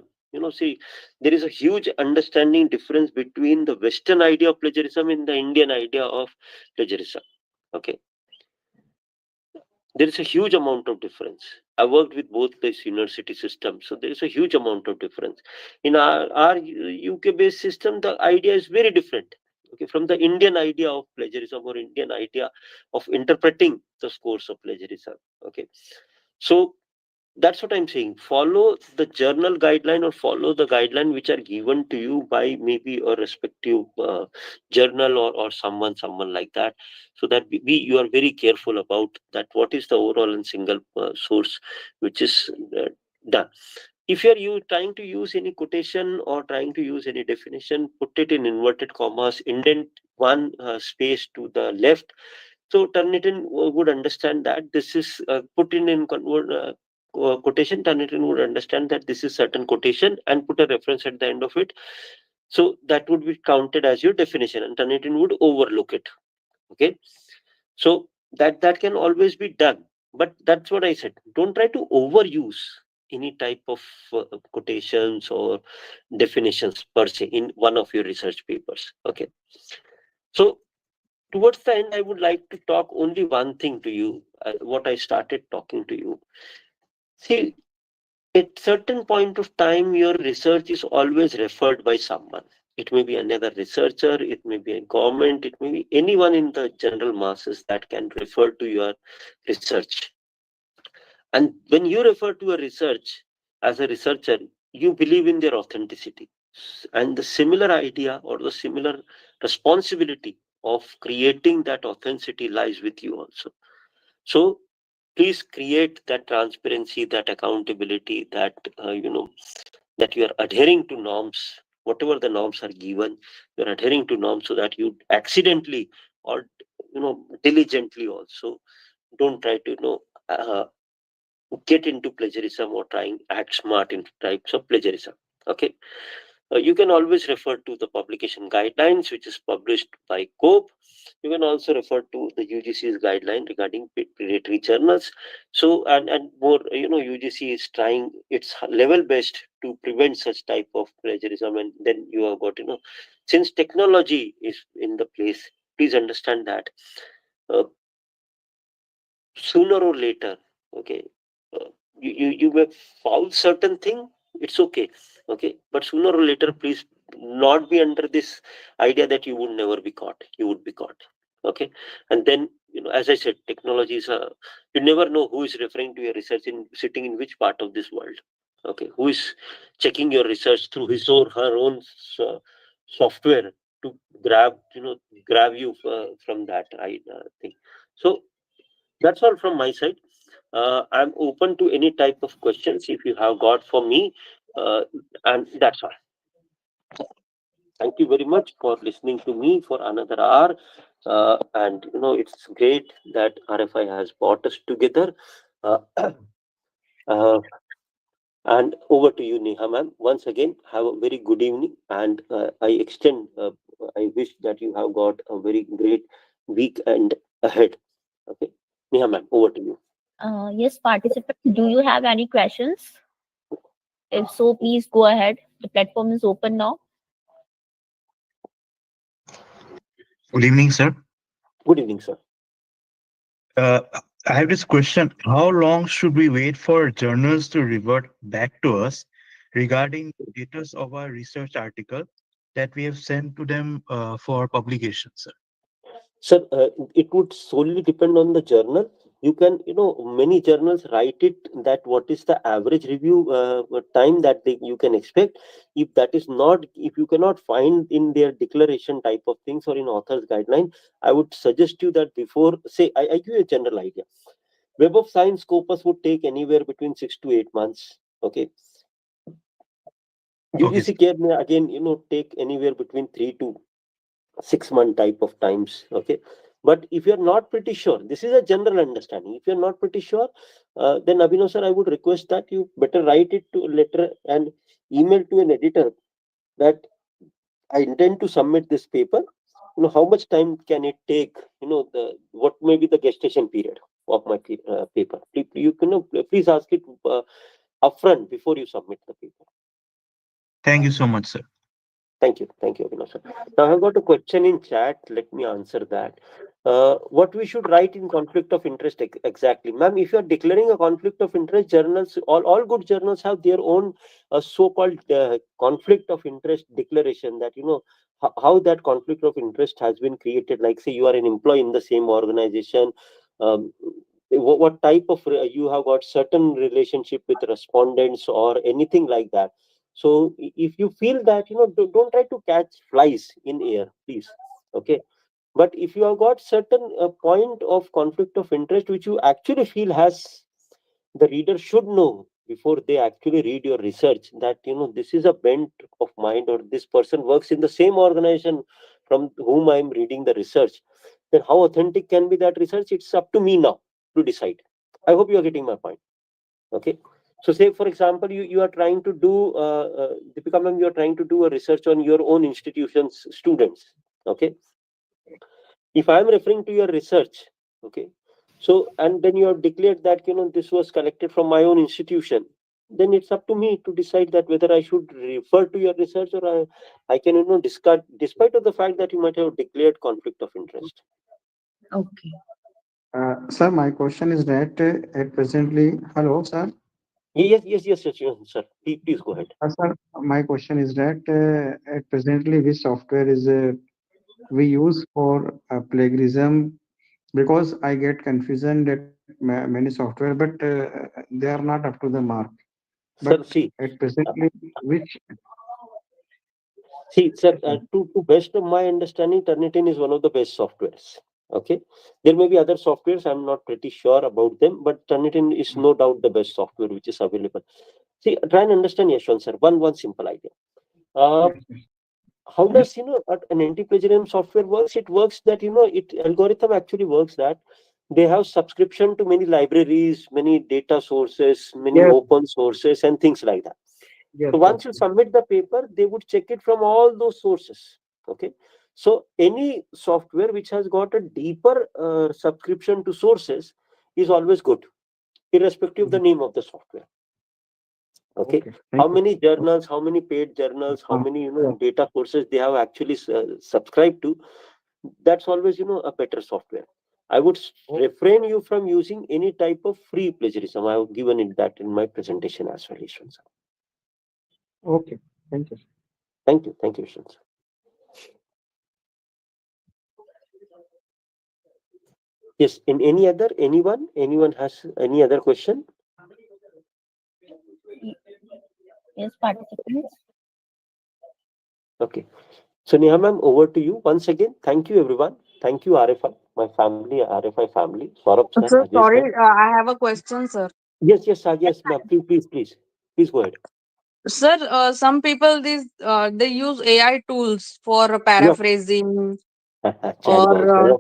see, there is a huge understanding difference between the Western idea of plagiarism and the Indian idea of plagiarism. Okay, there is a huge amount of difference. I worked with both these university systems, so there is a huge amount of difference. In our UK based system, the idea is very different. Okay, from the Indian idea of plagiarism or Indian idea of interpreting the scores of plagiarism. Okay, so that's what I'm saying. Follow the journal guideline or follow the guideline which are given to you by maybe a respective journal or someone like that, so that you are very careful about that. What is the overall and single source which is done? If you trying to use any quotation or trying to use any definition, put it in inverted commas, indent one space to the left. So Turnitin would understand that this is put in convert. Quotation, Turnitin would understand that this is certain quotation and put a reference at the end of it. So that would be counted as your definition, and Turnitin would overlook it. Okay, so that can always be done, but that's what I said. Don't try to overuse any type of quotations or definitions per se in one of your research papers. Okay, so towards the end, I would like to talk only one thing to you. What I started talking to you. See, at certain point of time, your research is always referred by someone. It may be another researcher, it may be a government, it may be anyone in the general masses that can refer to your research. And when you refer to a research as a researcher, you believe in their authenticity. And the similar idea or the similar responsibility of creating that authenticity lies with you also. So please create that transparency, that accountability, that that you are adhering to norms, whatever the norms are given. You're adhering to norms so that you accidentally or diligently also don't try to uh, get into plagiarism or trying act smart into types of plagiarism. Okay, you can always refer to the publication guidelines, which is published by COPE. You can also refer to the UGC's guideline regarding predatory journals. So, and more, UGC is trying its level best to prevent such type of plagiarism. And then you have got, since technology is in the place, please understand that uh, sooner or later, okay, uh, you may foul certain thing, it's okay, okay, but sooner or later, please not be under this idea that you would never be caught. You would be caught, okay. And then, as I said, technology is you never know who is referring to your research in sitting in which part of this world. Okay, who is checking your research through his or her own uh, software to grab you from that thing. So that's all from my side. I'm open to any type of questions if you have got for me, and that's all. Thank you very much for listening to me for another hour. And it's great that RFI has brought us together. Uh, uh, and over to you, Neha ma'am. Once again, have a very good evening, and I wish that you have got a very great weekend ahead. Okay, Neha ma'am, over to you. Yes, participants, do you have any questions? If so, please go ahead. The platform is open now. Good evening, sir. Good evening, sir. Uh, I have this question. How long should we wait for journals to revert back to us regarding the status of our research article that we have sent to them for publication, sir? Sir, it would solely depend on the journal. You can, many journals write it that what is the average review time that you can expect. If that is not, if you cannot find in their declaration type of things or in author's guideline, I would suggest you that before, say, I give you a general idea. Web of Science corpus would take anywhere between 6 to 8 months. Okay. Okay, UGC care may again, take anywhere between 3 to 6 month type of times. Okay, but if you're not pretty sure, this is a general understanding. If you're not pretty sure, then Abhinav sir, I would request that you better write it to a letter and email to an editor that I intend to submit this paper. how much time can it take, what may be the gestation period of my paper. Please ask it upfront before you submit the paper. Thank you so much, sir. Thank you, Abhinav sir. Now I've got a question in chat. Let me answer that. What we should write in conflict of interest exactly, ma'am? If you are declaring a conflict of interest, journals, all good journals have their own so-called conflict of interest declaration. That how that conflict of interest has been created. Like say you are an employee in the same organization. Um, what type of you have got certain relationship with respondents or anything like that. So if you feel that don't try to catch flies in air, please. Okay. But if you have got certain point of conflict of interest which you actually feel has, the reader should know before they actually read your research that this is a bent of mind, or this person works in the same organization from whom I am reading the research, then how authentic can be that research? It's up to me now to decide. I hope you are getting my point. Okay. So say for example you are trying to do Deepika ma'am, you are trying to do a research on your own institution's students. Okay. If I am referring to your research, okay, so and then you have declared that this was collected from my own institution, then it's up to me to decide that whether I should refer to your research, or I can discard, despite of the fact that you might have declared conflict of interest. Okay. Sir, my question is that at presently, hello, sir. Yes, sir. Please go ahead. Sir, my question is that at presently, which software is we use for plagiarism? Because I get confusion that many software, but they are not up to the mark. But Sir, see, at uh, presently, which See, sir, yes, sir. to best of my understanding, Turnitin is one of the best softwares. Okay, there may be other softwares. I'm not pretty sure about them, but Turnitin is no doubt the best software which is available. See, try and understand, Yashwant sir. One simple idea. Uh, Yes, yes. how does an anti-plagiarism software works? It works that it algorithm actually works that they have subscription to many libraries, many data sources, many Yes, open sources, and things like that. yes, So yes, once you submit the paper, they would check it from all those sources. Okay. So any software which has got a deeper subscription to sources is always good, irrespective of the yes. name of the software. Okay. Okay, How thank you. many journals, how many paid journals, how many Yes. data sources they have actually subscribed to? That's always a better software. I would refrain you from using any type of free plagiarism. I have given it that in my presentation as well, Ishwan sir. Okay, thank you. Thank you, Ishwan sir. Yes, in anyone has any other question? Yes, participants. Okay. So Neha ma'am, over to you. Once again, thank you everyone. Thank you RFI, my family, RFI family, Saurabh sir, Sir, Ajay sir. sorry, I have a question, sir. Yes, ma'am. Please go ahead. Sir, some people they use AI tools for Yes, paraphrasing chatbots. or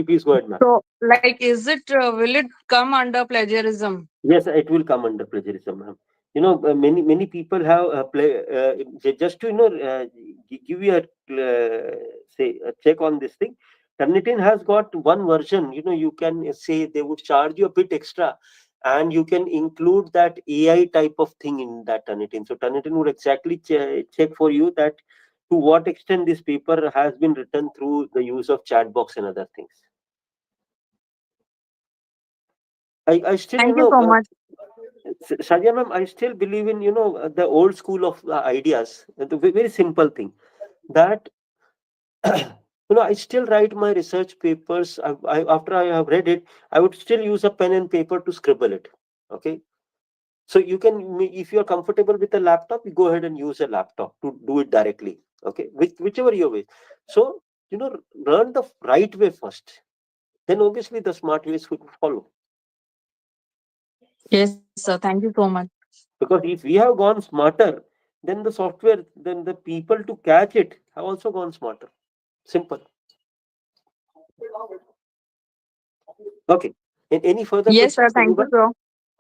Please go ahead, ma'am. so like is it will it come under plagiarism? Yes, it will come under plagiarism, ma'am. Many people have just to give you a say a check on this thing. Turnitin has got one version. You can say they would charge you a bit extra, and you can include that AI type of thing in that Turnitin. So Turnitin would exactly check for you that to what extent this paper has been written through the use of chat box and other things. I still Thank you so much. Shazia ma'am, I still believe in the old school of ideas. The very simple thing that I still write my research papers. After I have read it, I would still use a pen and paper to scribble it. Okay, so you can, if you are comfortable with a laptop, you go ahead and use a laptop to do it directly. Okay, whichever your way. So learn the right way first. Then obviously the smart ways would follow. Yes, sir. Thank you so much. Because if we have gone smarter, then the software, then the people to catch it have also gone smarter. Simple. Okay. And any further Yes, sir. questions, Thank you, anyone? sir.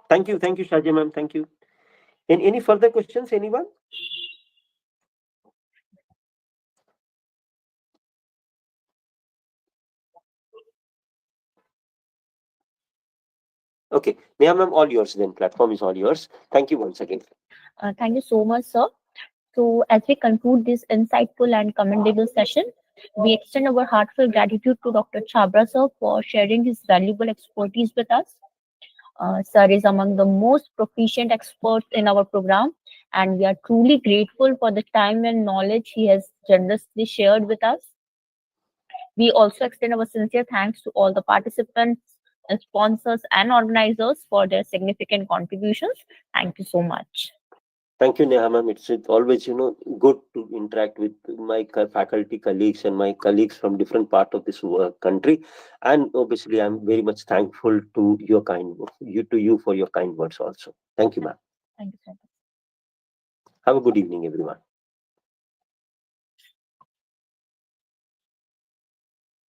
Thank you, Shajia ma'am. Thank you. And any further questions, anyone? Okay, Neha ma'am, all yours then. Platform is all yours. Thank you once again. Thank you so much, sir. So, as we conclude this insightful and commendable session, we extend our heartfelt gratitude to Dr. Chabra sir for sharing his valuable expertise with us. Sir is among the most proficient experts in our program, and we are truly grateful for the time and knowledge he has generously shared with us. We also extend our sincere thanks to all the participants, and sponsors, and organizers for their significant contributions. Thank you so much. Thank you, Neha ma'am. It's always, good to interact with my faculty colleagues and my colleagues from different part of this country. And obviously, I'm very much thankful to you for your kind words also. Thank you, ma'am. Thank you so much. Have a good evening, everyone.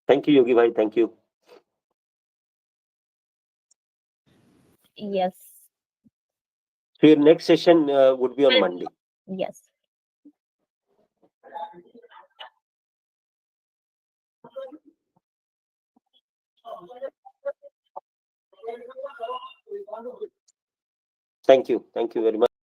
Thank you, Yogi Bhai. Thank you. Yes, So your next session would be on Monday. yes. Thank you. Thank you very much.